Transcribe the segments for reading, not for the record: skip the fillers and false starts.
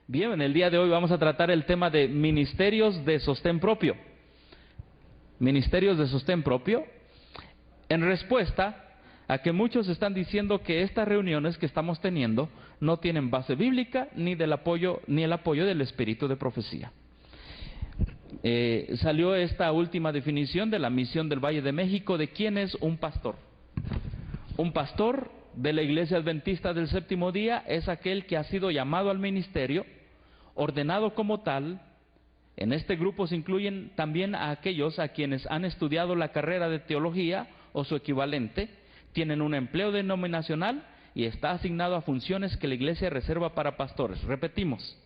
Bien, en el día de hoy vamos a tratar el tema de ministerios de sostén propio. Ministerios de sostén propio, en respuesta a que muchos están diciendo que estas reuniones que estamos teniendo no tienen base bíblica ni el apoyo del espíritu de profecía. Salió esta última definición de la misión del Valle de México de quién es un pastor. Un pastor de la Iglesia Adventista del Séptimo Día es aquel que ha sido llamado al ministerio, ordenado como tal. En este grupo se incluyen también a aquellos a quienes han estudiado la carrera de teología o su equivalente, tienen un empleo denominacional y está asignado a funciones que la Iglesia reserva para pastores. Repetimos,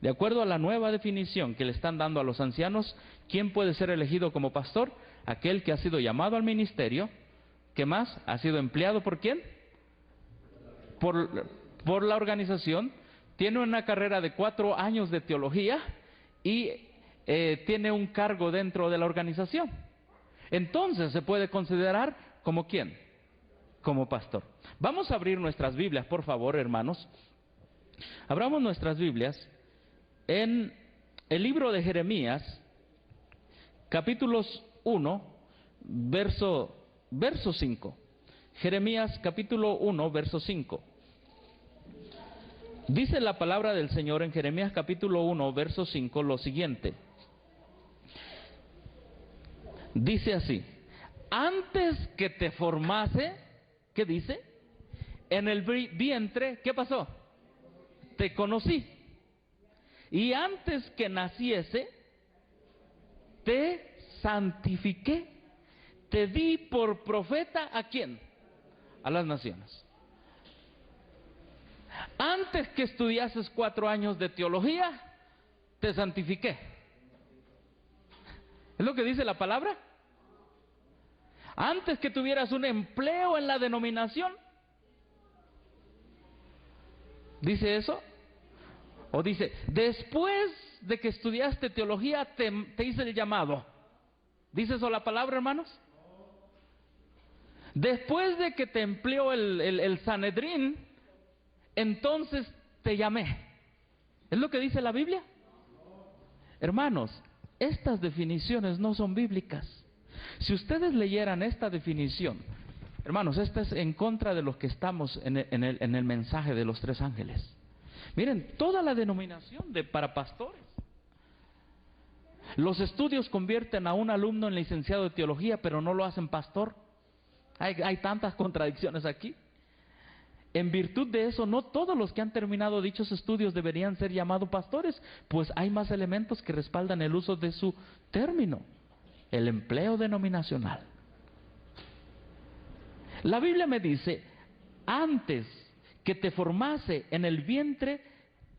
de acuerdo a la nueva definición que le están dando a los ancianos, ¿quién puede ser elegido como pastor? Aquel que ha sido llamado al ministerio. ¿Qué más? ¿Ha sido empleado por quién? Por la organización. Tiene una carrera de 4 años de teología y tiene un cargo dentro de la organización. Entonces se puede considerar como ¿quién? Como pastor. Vamos a abrir nuestras Biblias, por favor, hermanos. Abramos nuestras Biblias en el libro de Jeremías, capítulos 1, verso 5. Jeremías capítulo 1, verso 5. Dice la palabra del Señor en Jeremías capítulo 1, verso 5 lo siguiente. Dice así: antes que te formase, ¿qué dice? En el vientre, ¿qué pasó? Te conocí. Y antes que naciese, te santifiqué. Te di por profeta, ¿a quién? A las naciones. Antes que estudiases 4 años de teología, te santifiqué. ¿Es lo que dice la palabra? Antes que tuvieras un empleo en la denominación, ¿dice eso? O dice, después de que estudiaste teología, te hice el llamado. ¿Dice eso la palabra, hermanos? Después de que te empleó el Sanedrín, entonces te llamé. ¿Es lo que dice la Biblia? Hermanos, estas definiciones no son bíblicas. Si ustedes leyeran esta definición, hermanos, esta es en contra de los que estamos en el mensaje de los 3 ángeles. Miren, toda la denominación para pastores. Los estudios convierten a un alumno en licenciado de teología, pero no lo hacen pastor. Hay tantas contradicciones aquí. En virtud de eso, no todos los que han terminado dichos estudios deberían ser llamados pastores, pues hay más elementos que respaldan el uso de su término, el empleo denominacional. La Biblia me dice, antes que te formase en el vientre,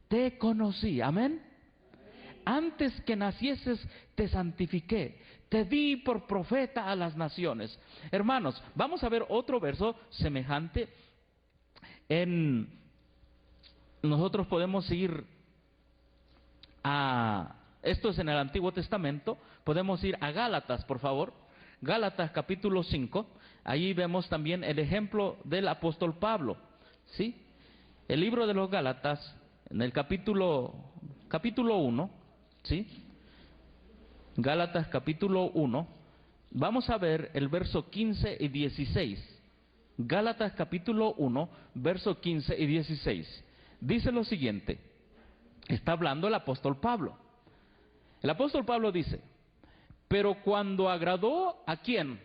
te conocí. Amén. Antes que nacieses, te santifiqué. Te di por profeta a las naciones. Hermanos, vamos a ver otro verso semejante. Nosotros podemos ir esto es en el Antiguo Testamento, podemos ir a Gálatas, por favor. Gálatas capítulo 5, ahí vemos también el ejemplo del apóstol Pablo, ¿sí? El libro de los Gálatas, en el capítulo 1, ¿sí? Gálatas capítulo 1, vamos a ver el verso 15 y 16. Gálatas capítulo 1, verso 15 y 16. Dice lo siguiente. Está hablando el apóstol Pablo. El apóstol Pablo dice, pero cuando agradó ¿a quién?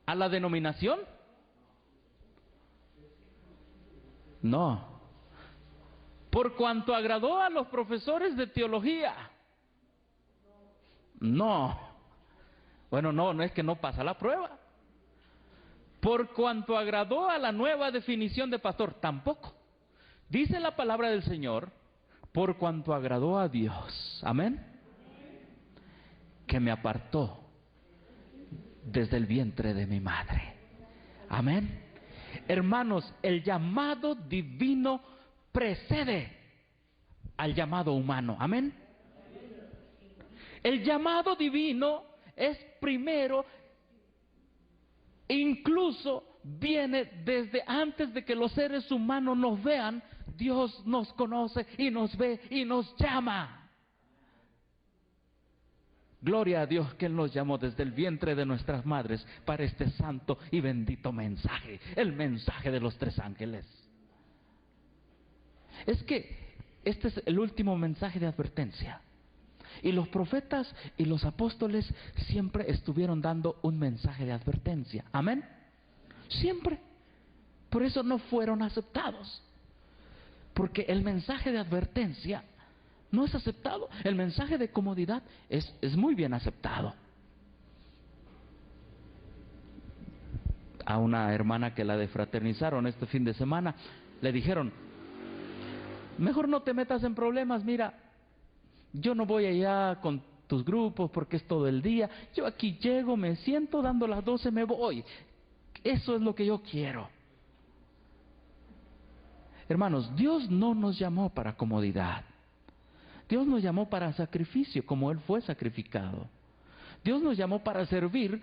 ¿A la denominación? No. Por cuanto agradó a los profesores de teología. No. Bueno, no es que no pasa la prueba. Por cuanto agradó a la nueva definición de pastor, tampoco. Dice la palabra del Señor, por cuanto agradó a Dios, amén, que me apartó desde el vientre de mi madre, amén. Hermanos, el llamado divino precede al llamado humano, amén. El llamado divino es primero. Incluso viene desde antes de que los seres humanos nos vean, Dios nos conoce y nos ve y nos llama. Gloria a Dios que Él nos llamó desde el vientre de nuestras madres para este santo y bendito mensaje, el mensaje de los 3 ángeles. Es que este es el último mensaje de advertencia. Y los profetas y los apóstoles siempre estuvieron dando un mensaje de advertencia. Amén. Siempre. Por eso no fueron aceptados. Porque el mensaje de advertencia no es aceptado. El mensaje de comodidad es muy bien aceptado. A una hermana que la defraternizaron este fin de semana, le dijeron: mejor no te metas en problemas, mira, yo no voy allá con tus grupos porque es todo el día. Yo aquí llego, me siento, dando las 12 me voy. Eso es lo que yo quiero. Hermanos, Dios no nos llamó para comodidad. Dios nos llamó para sacrificio, como Él fue sacrificado. Dios nos llamó para servir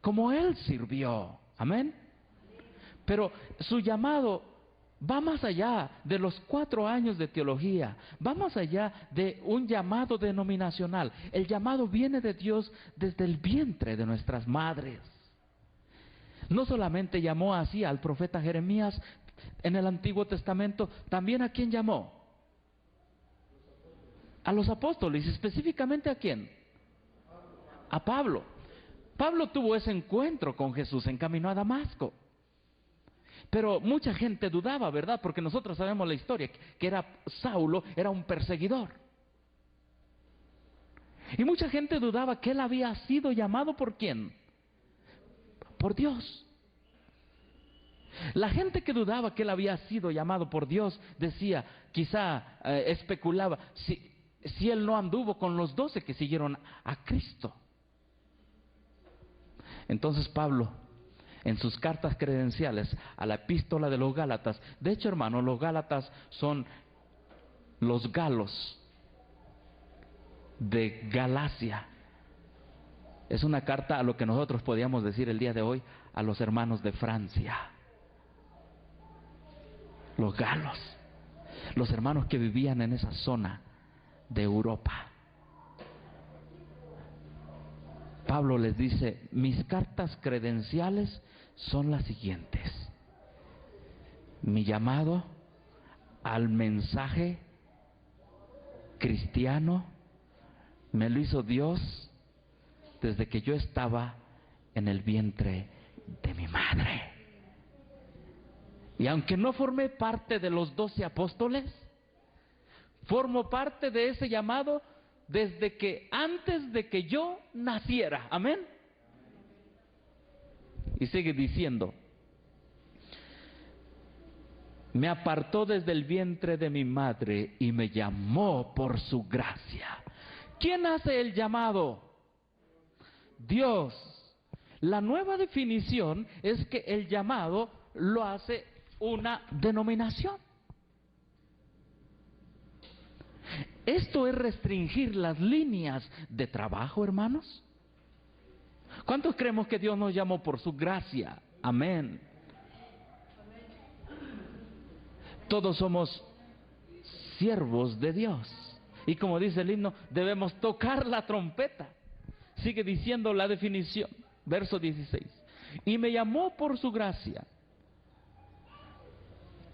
como Él sirvió. Amén. Pero su llamado va más allá de los 4 años de teología, va más allá de un llamado denominacional. El llamado viene de Dios desde el vientre de nuestras madres. No solamente llamó así al profeta Jeremías en el Antiguo Testamento, también ¿a quién llamó? A los apóstoles. ¿Específicamente a quién? A Pablo. Pablo tuvo ese encuentro con Jesús en camino a Damasco. Pero mucha gente dudaba, ¿verdad? Porque nosotros sabemos la historia, que era Saulo, era un perseguidor. Y mucha gente dudaba que él había sido llamado ¿por quién? Por Dios. La gente que dudaba que él había sido llamado por Dios decía, quizá especulaba, si él no anduvo con los 12 que siguieron a Cristo. Entonces Pablo, en sus cartas credenciales a la epístola de los Gálatas, de hecho, hermano, los Gálatas son los galos de Galacia. Es una carta a lo que nosotros podríamos decir el día de hoy a los hermanos de Francia. Los galos, los hermanos que vivían en esa zona de Europa. Pablo les dice, mis cartas credenciales son las siguientes. Mi llamado al mensaje cristiano me lo hizo Dios desde que yo estaba en el vientre de mi madre. Y aunque no formé parte de los 12 apóstoles, formo parte de ese llamado desde que antes de que yo naciera. Amén. Y sigue diciendo, me apartó desde el vientre de mi madre y me llamó por su gracia. ¿Quién hace el llamado? Dios. La nueva definición es que el llamado lo hace una denominación. ¿Esto es restringir las líneas de trabajo, hermanos? ¿Cuántos creemos que Dios nos llamó por su gracia? Amén. Todos somos siervos de Dios. Y como dice el himno, debemos tocar la trompeta. Sigue diciendo la definición, verso 16. Y me llamó por su gracia.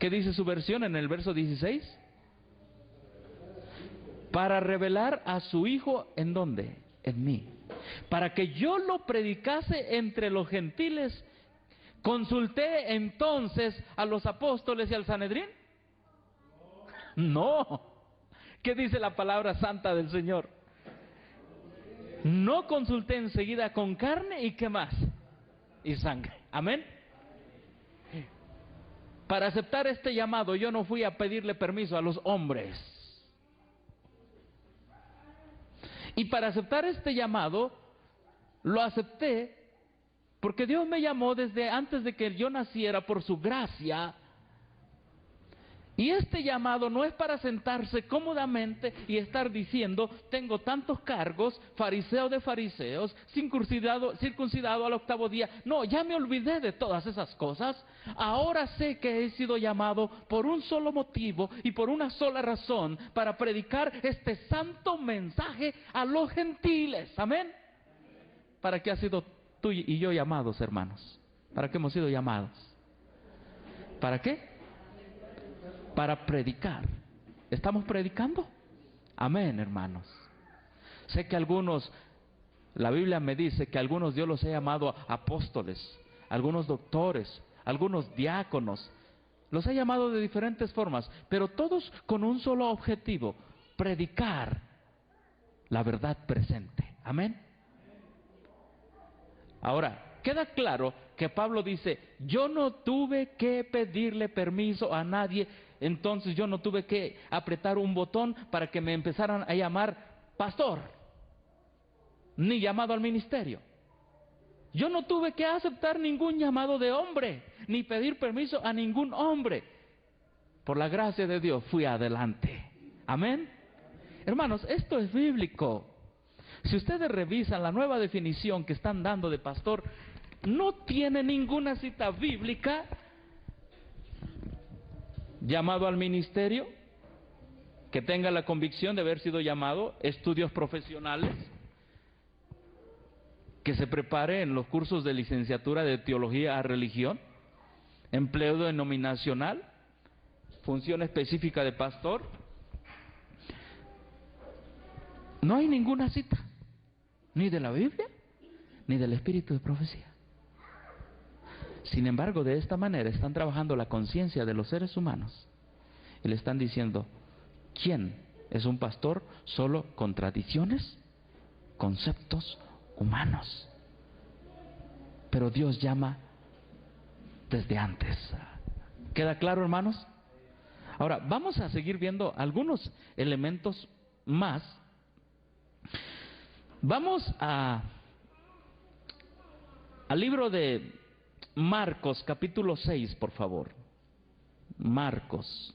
¿Qué dice su versión en el verso 16? Para revelar a su Hijo, ¿en dónde? En mí. Para que yo lo predicase entre los gentiles. ¿Consulté entonces a los apóstoles y al Sanedrín? No. ¿Qué dice la palabra santa del Señor? No consulté enseguida con carne y ¿qué más? Y sangre. Amén. Para aceptar este llamado yo no fui a pedirle permiso a los hombres. Y para aceptar este llamado, lo acepté porque Dios me llamó desde antes de que yo naciera por su gracia. Y este llamado no es para sentarse cómodamente y estar diciendo, tengo tantos cargos, fariseo de fariseos, circuncidado al 8º día. No, ya me olvidé de todas esas cosas. Ahora sé que he sido llamado por un solo motivo y por una sola razón, para predicar este santo mensaje a los gentiles. Amén. ¿Para qué ha sido tú y yo llamados, hermanos? ¿Para qué hemos sido llamados? ¿Para qué? Para predicar. ¿Estamos predicando? Amén, hermanos. Sé que algunos, la Biblia me dice que algunos Dios los ha llamado apóstoles, algunos doctores, algunos diáconos. Los ha llamado de diferentes formas, pero todos con un solo objetivo: predicar la verdad presente. Amén. Ahora, queda claro que Pablo dice, yo no tuve que pedirle permiso a nadie, entonces yo no tuve que apretar un botón para que me empezaran a llamar pastor, ni llamado al ministerio. Yo no tuve que aceptar ningún llamado de hombre, ni pedir permiso a ningún hombre. Por la gracia de Dios fui adelante. Amén. Hermanos, esto es bíblico. Si ustedes revisan la nueva definición que están dando de pastor, no tiene ninguna cita bíblica. Llamado al ministerio, que tenga la convicción de haber sido llamado, estudios profesionales, que se prepare en los cursos de licenciatura de teología a religión, empleo denominacional, función específica de pastor. No hay ninguna cita, ni de la Biblia, ni del espíritu de profecía. Sin embargo, de esta manera están trabajando la conciencia de los seres humanos y le están diciendo, ¿quién es un pastor? Solo con tradiciones, conceptos humanos. Pero Dios llama desde antes. ¿Queda claro, hermanos? Ahora, vamos a seguir viendo algunos elementos más. Vamos al libro de Marcos, capítulo 6, por favor. Marcos,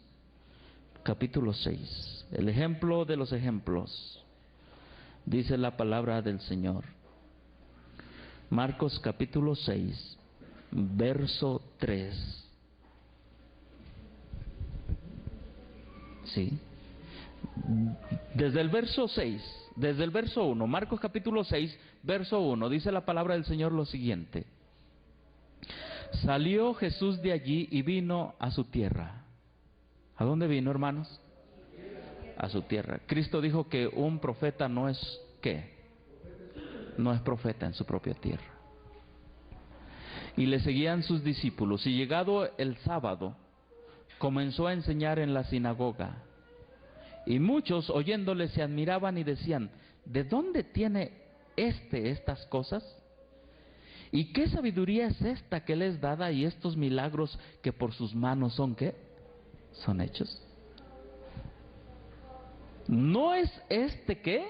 capítulo 6. El ejemplo de los ejemplos. Dice la palabra del Señor. Marcos, capítulo 6, verso 3. Sí. Desde el verso 6, desde el verso 1, Marcos capítulo 6, verso 1, dice la palabra del Señor lo siguiente. Salió Jesús de allí y vino a su tierra. ¿A dónde vino, hermanos? A su tierra. Cristo dijo que un profeta no es, ¿qué? No es profeta en su propia tierra. Y le seguían sus discípulos. Y llegado el sábado, comenzó a enseñar en la sinagoga. Y muchos oyéndole se admiraban y decían, ¿de dónde tiene estas cosas? ¿Y qué sabiduría es esta que le es dada y estos milagros que por sus manos son qué? Son hechos. ¿No es qué?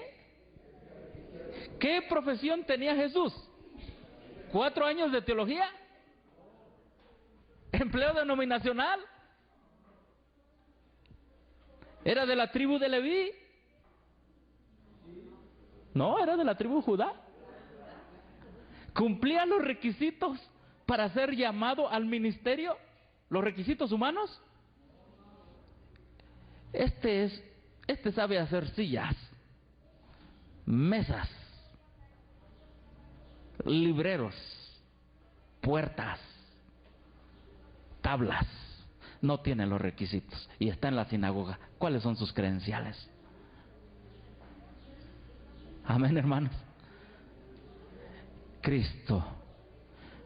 ¿Qué profesión tenía Jesús? 4 años de teología, empleo denominacional, era de la tribu de Leví, no, era de la tribu de Judá, cumplía los requisitos para ser llamado al ministerio, los requisitos humanos. Este sabe hacer sillas, mesas, libreros, puertas, tablas. No tiene los requisitos y está en la sinagoga. ¿Cuáles son sus credenciales? Amén, hermanos. Cristo,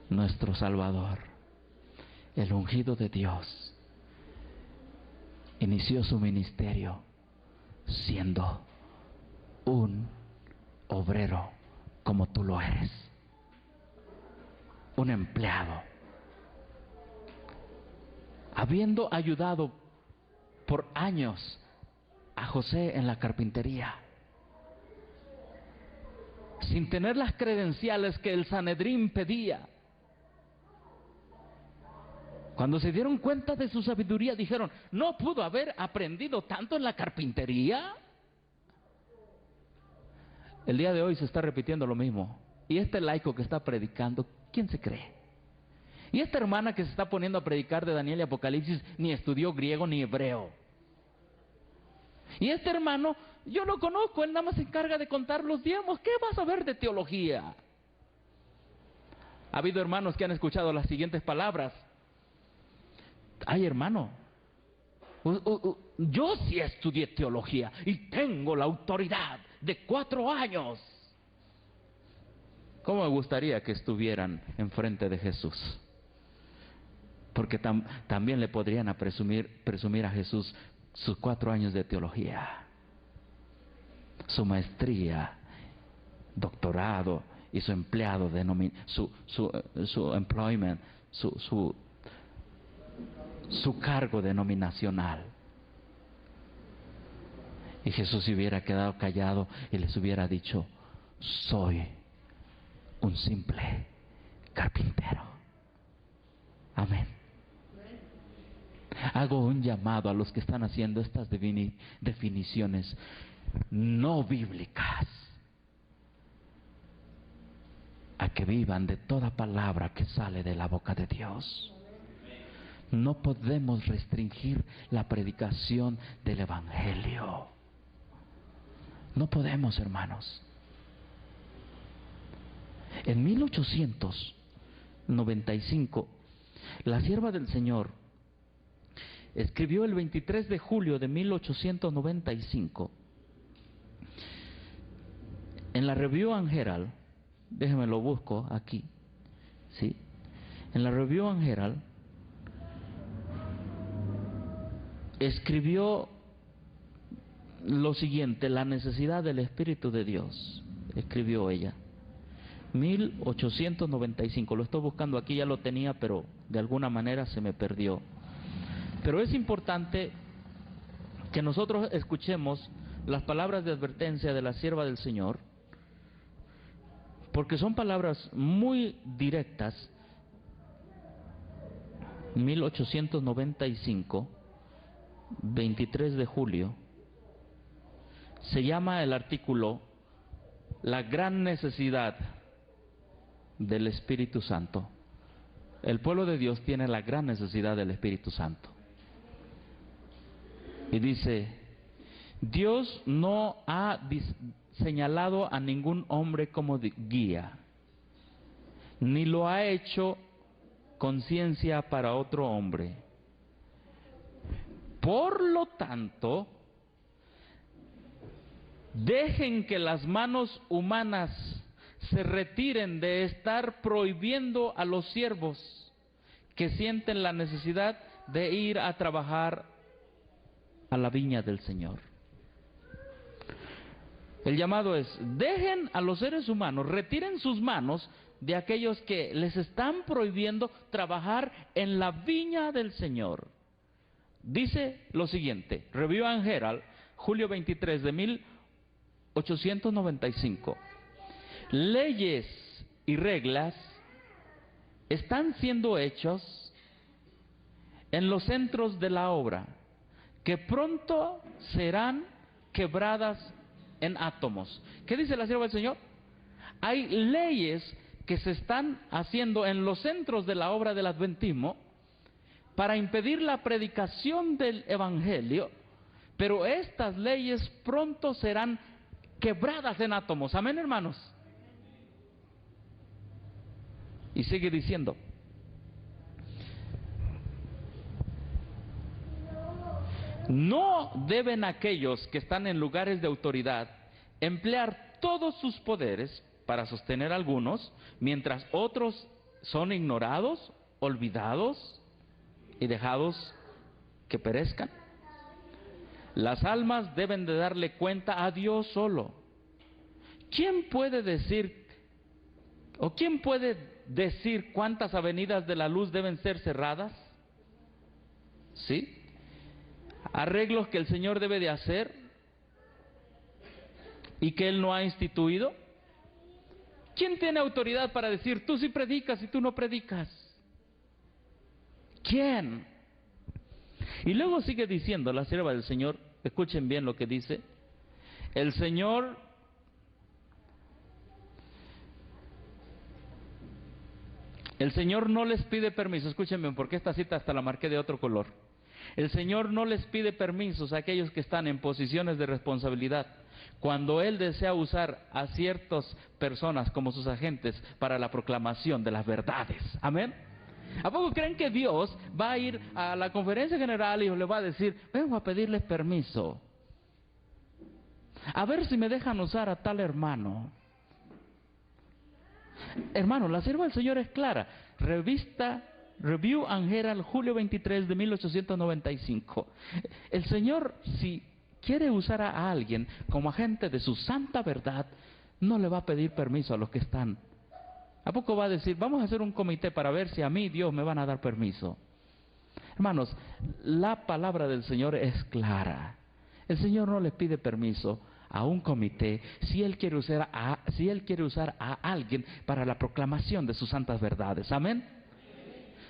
nuestro Salvador, el ungido de Dios, inició su ministerio siendo un obrero como tú lo eres, un empleado, habiendo ayudado por años a José en la carpintería, sin tener las credenciales que el Sanedrín pedía. Cuando se dieron cuenta de su sabiduría, dijeron, ¿no pudo haber aprendido tanto en la carpintería? El día de hoy se está repitiendo lo mismo. Y este laico que está predicando, ¿quién se cree? Y esta hermana que se está poniendo a predicar de Daniel y Apocalipsis, ni estudió griego ni hebreo. Y este hermano, yo lo conozco, él nada más se encarga de contar los diezmos. ¿Qué vas a ver de teología? Ha habido hermanos que han escuchado las siguientes palabras. Ay, hermano, yo sí estudié teología y tengo la autoridad de 4 años. ¿Cómo me gustaría que estuvieran enfrente de Jesús? Porque también le podrían presumir a Jesús sus 4 años de teología, su maestría, doctorado y su empleado, su employment, su cargo denominacional. Y Jesús se hubiera quedado callado y les hubiera dicho, soy un simple carpintero. Amén. Hago un llamado a los que están haciendo estas definiciones no bíblicas, a que vivan de toda palabra que sale de la boca de Dios. No podemos restringir la predicación del Evangelio. No podemos, hermanos. En 1895, la sierva del Señor escribió el 23 de julio de 1895 en la Review and Herald. Déjenme lo busco aquí, ¿sí? En la Review and Herald escribió lo siguiente: la necesidad del Espíritu de Dios. Escribió ella, 1895. Lo estoy buscando aquí, ya lo tenía, pero de alguna manera se me perdió. Pero es importante que nosotros escuchemos las palabras de advertencia de la sierva del Señor, porque son palabras muy directas. 1895, 23 de julio, se llama el artículo La gran necesidad del Espíritu Santo. El pueblo de Dios tiene la gran necesidad del Espíritu Santo. Y dice, Dios no ha señalado a ningún hombre como guía, ni lo ha hecho conciencia para otro hombre. Por lo tanto, dejen que las manos humanas se retiren de estar prohibiendo a los siervos que sienten la necesidad de ir a trabajar a la viña del Señor. El llamado es, dejen a los seres humanos, retiren sus manos de aquellos que les están prohibiendo trabajar en la viña del Señor. Dice lo siguiente, Review and Herald, julio 23 de 1895. Leyes y reglas están siendo hechos en los centros de la obra, que pronto serán quebradas en átomos. ¿Qué dice la sierva del Señor? Hay leyes que se están haciendo en los centros de la obra del adventismo para impedir la predicación del Evangelio, pero estas leyes pronto serán quebradas en átomos. Amén, hermanos. Y sigue diciendo, no deben aquellos que están en lugares de autoridad emplear todos sus poderes para sostener a algunos, mientras otros son ignorados, olvidados y dejados que perezcan. Las almas deben de darle cuenta a Dios solo. ¿Quién puede decir cuántas avenidas de la luz deben ser cerradas? ¿Sí? Arreglos que el Señor debe de hacer y que Él no ha instituido. ¿Quién tiene autoridad para decir, tú sí predicas y tú no predicas? ¿Quién? Y luego sigue diciendo la sierva del Señor, escuchen bien lo que dice, el Señor no les pide permiso, escuchen bien, porque esta cita hasta la marqué de otro color. El Señor no les pide permisos a aquellos que están en posiciones de responsabilidad cuando Él desea usar a ciertas personas como sus agentes para la proclamación de las verdades. Amén. ¿A poco creen que Dios va a ir a la conferencia general y le va a decir, vengo a pedirles permiso, a ver si me dejan usar a tal hermano? Hermano, la sierva del Señor es clara. Revista Review and Herald, julio 23 de 1895. El Señor, si quiere usar a alguien como agente de su santa verdad, no le va a pedir permiso a los que están. ¿A poco va a decir, vamos a hacer un comité para ver si a mí, Dios, me van a dar permiso? Hermanos, la palabra del Señor es clara. El Señor no le pide permiso a un comité si Él quiere usar a alguien para la proclamación de sus santas verdades. Amén.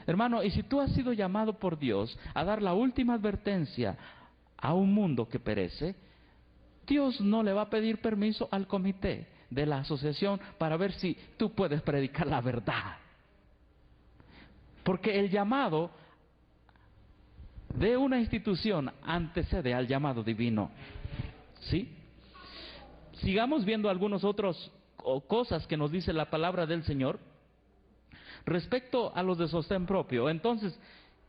Hermano, y si tú has sido llamado por Dios a dar la última advertencia a un mundo que perece, Dios no le va a pedir permiso al comité de la asociación para ver si tú puedes predicar la verdad. Porque el llamado de una institución antecede al llamado divino. ¿Sí? Sigamos viendo algunas otras cosas que nos dice la palabra del Señor respecto a los de sostén propio. Entonces,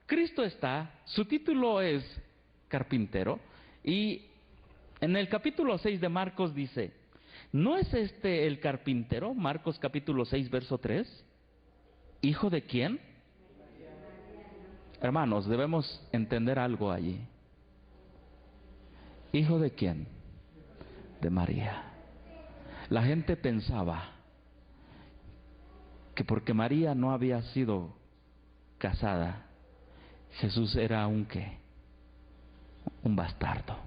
Cristo su título es carpintero, y en el capítulo 6 de Marcos dice, ¿no es este el carpintero? Marcos capítulo 6, verso 3. ¿Hijo de quién? Hermanos, debemos entender algo allí. ¿Hijo de quién? De María. La gente pensaba que porque María no había sido casada, Jesús era un ¿qué? Un bastardo.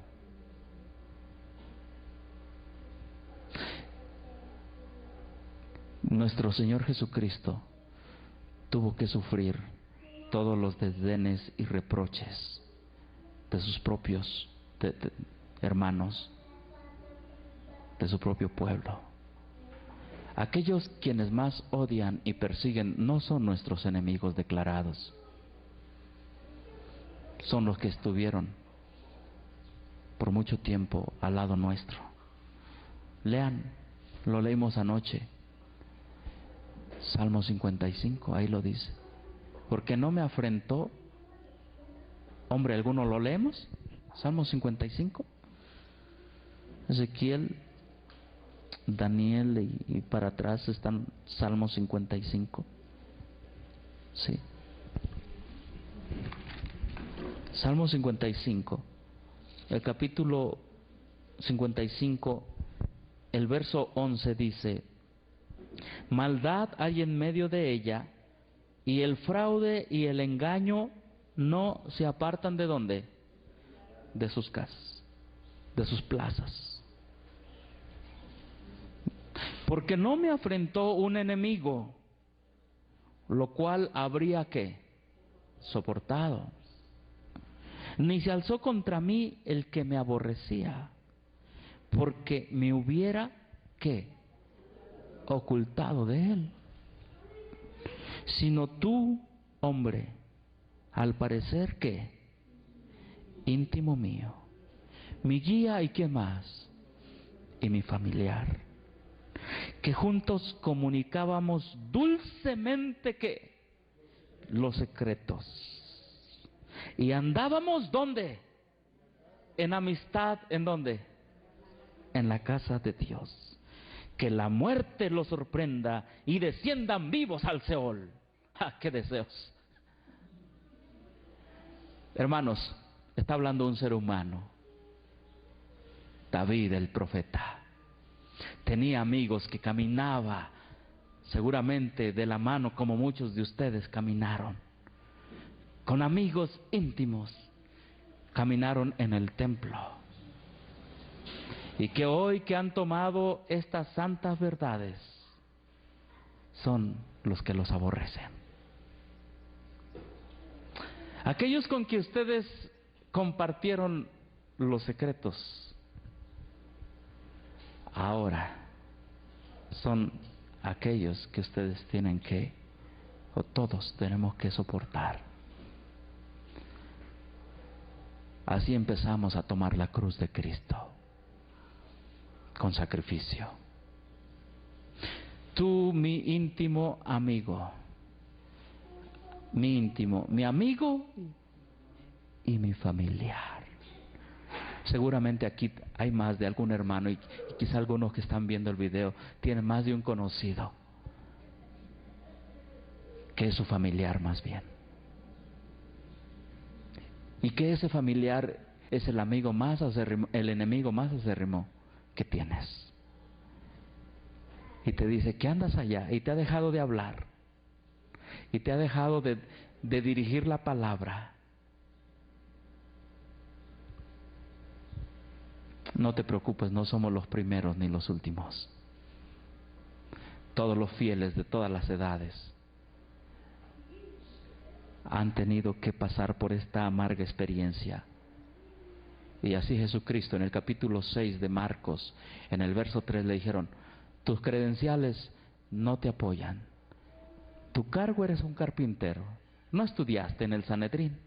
Nuestro Señor Jesucristo tuvo que sufrir todos los desdenes y reproches de sus propios hermanos, de su propio pueblo. Aquellos quienes más odian y persiguen no son nuestros enemigos declarados, son los que estuvieron por mucho tiempo al lado nuestro. Lean, lo leímos anoche, Salmo 55, ahí lo dice. Porque no me afrentó, hombre alguno, ¿lo leemos? Salmo 55. Ezequiel, Daniel y para atrás están Salmo 55. Sí. Salmo 55, el capítulo 55, el verso 11 dice, maldad hay en medio de ella, y el fraude y el engaño no se apartan ¿de dónde? De sus casas, de sus plazas. Porque no me afrentó un enemigo, lo cual habría ¿qué? Soportado. Ni se alzó contra mí el que me aborrecía, porque me hubiera ¿qué? Ocultado de él. Sino tú, hombre, al parecer ¿qué? Íntimo mío, mi guía y qué más, y mi familiar, que juntos comunicábamos dulcemente ¿qué? Los secretos, y andábamos ¿dónde? En amistad, ¿en dónde? En la casa de Dios. Que la muerte los sorprenda y desciendan vivos al Seol. ¡Ah, qué deseos! Hermanos, está hablando un ser humano. David el profeta tenía amigos que caminaba seguramente de la mano como muchos de ustedes caminaron. Con amigos íntimos caminaron en el templo. Y que hoy que han tomado estas santas verdades son los que los aborrecen. Aquellos con que ustedes compartieron los secretos, ahora son aquellos que ustedes tienen que, o todos tenemos que soportar. Así empezamos a tomar la cruz de Cristo, con sacrificio. Tú, mi íntimo amigo, mi amigo y mi familiar. Seguramente aquí hay más de algún hermano y quizá algunos que están viendo el video tienen más de un conocido que es su familiar más bien. Y que ese familiar es el amigo más acérrimo, el enemigo más acérrimo que tienes. Y te dice que andas allá y te ha dejado de hablar y te ha dejado de dirigir la palabra. No te preocupes, no somos los primeros ni los últimos. Todos los fieles de todas las edades han tenido que pasar por esta amarga experiencia. Y así Jesucristo en el capítulo 6 de Marcos, en el verso 3 le dijeron: tus credenciales no te apoyan. Tu cargo, eres un carpintero. No estudiaste en el Sanedrín.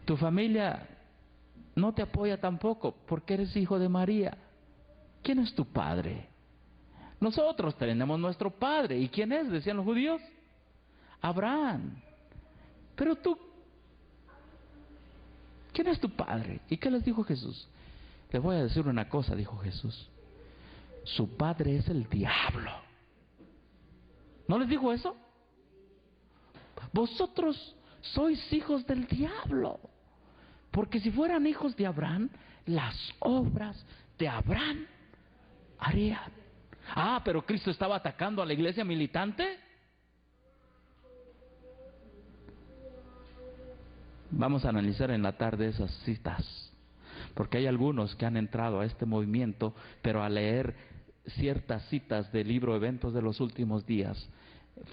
Tu familia no te apoya tampoco porque eres hijo de María. ¿Quién es tu padre? Nosotros tenemos nuestro padre. ¿Y quién es? Decían los judíos. Abraham. Pero tú, ¿quién es tu padre? ¿Y qué les dijo Jesús? Les voy a decir una cosa, dijo Jesús. Su padre es el diablo. ¿No les dijo eso? Vosotros sois hijos del diablo. Porque si fueran hijos de Abraham, las obras de Abraham harían. Ah, pero Cristo estaba atacando a la iglesia militante. Vamos a analizar en la tarde esas citas, porque hay algunos que han entrado a este movimiento, pero al leer ciertas citas del libro Eventos de los Últimos Días,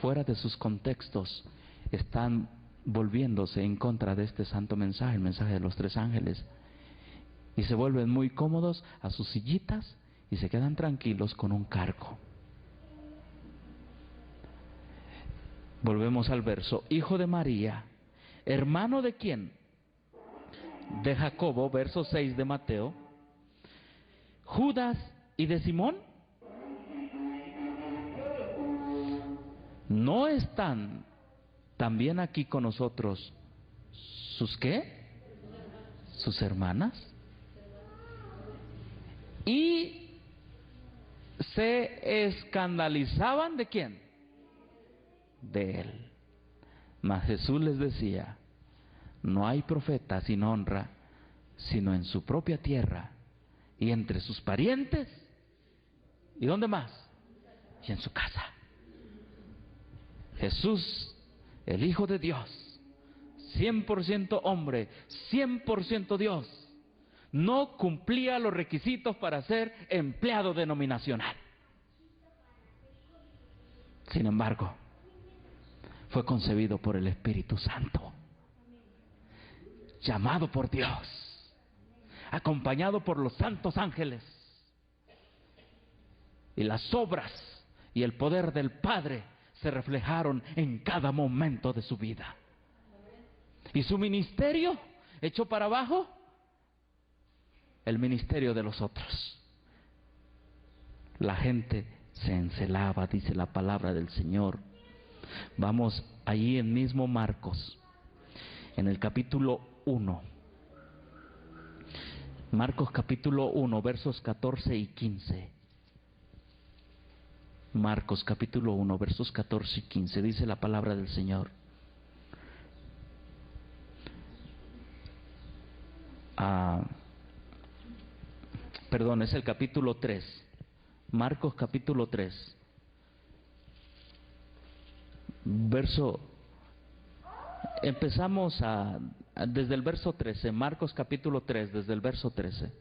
fuera de sus contextos, están volviéndose en contra de este santo mensaje, el mensaje de los tres ángeles, y se vuelven muy cómodos a sus sillitas y se quedan tranquilos con un cargo. Volvemos al verso: hijo de María, hermano de quién? De Jacobo, verso 6 de Mateo. Judas y de Simón. ¿No están también aquí con nosotros sus qué? Sus hermanas. Y se escandalizaban ¿de quién? De él. Mas Jesús les decía: no hay profeta sin honra sino en su propia tierra y entre sus parientes. ¿Y dónde más? Y en su casa. Jesús, el Hijo de Dios, 100% hombre, 100% Dios, no cumplía los requisitos para ser empleado denominacional. Sin embargo, fue concebido por el Espíritu Santo, llamado por Dios, acompañado por los santos ángeles, y las obras y el poder del Padre se reflejaron en cada momento de su vida. Y su ministerio echó para abajo el ministerio de los otros. La gente se encelaba, dice la palabra del Señor. Vamos allí en mismo Marcos, en el capítulo 1. Marcos capítulo 1, versos 14 y 15. Marcos capítulo 1, versos 14 y 15, dice la palabra del Señor. Perdón, es el capítulo 3. Marcos capítulo 3. Empezamos desde el verso 13, Marcos capítulo 3, desde el verso 13.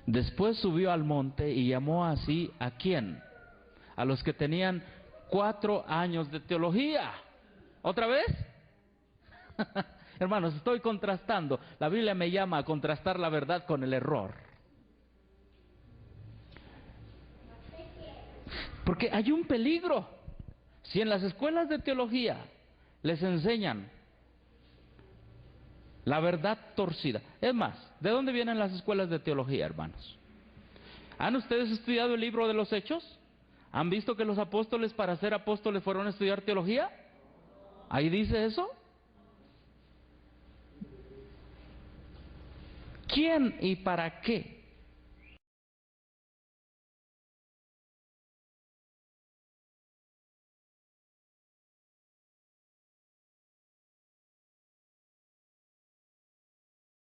Después subió al monte y llamó así ¿a quién? A los que tenían 4 años de teología. ¿Otra vez? Hermanos, estoy contrastando. La Biblia me llama a contrastar la verdad con el error. Porque hay un peligro. Si en las escuelas de teología les enseñan la verdad torcida. Es más, ¿de dónde vienen las escuelas de teología, hermanos? ¿Han ustedes estudiado el libro de los Hechos? ¿Han visto que los apóstoles para ser apóstoles fueron a estudiar teología? ¿Ahí dice eso? ¿Quién y para qué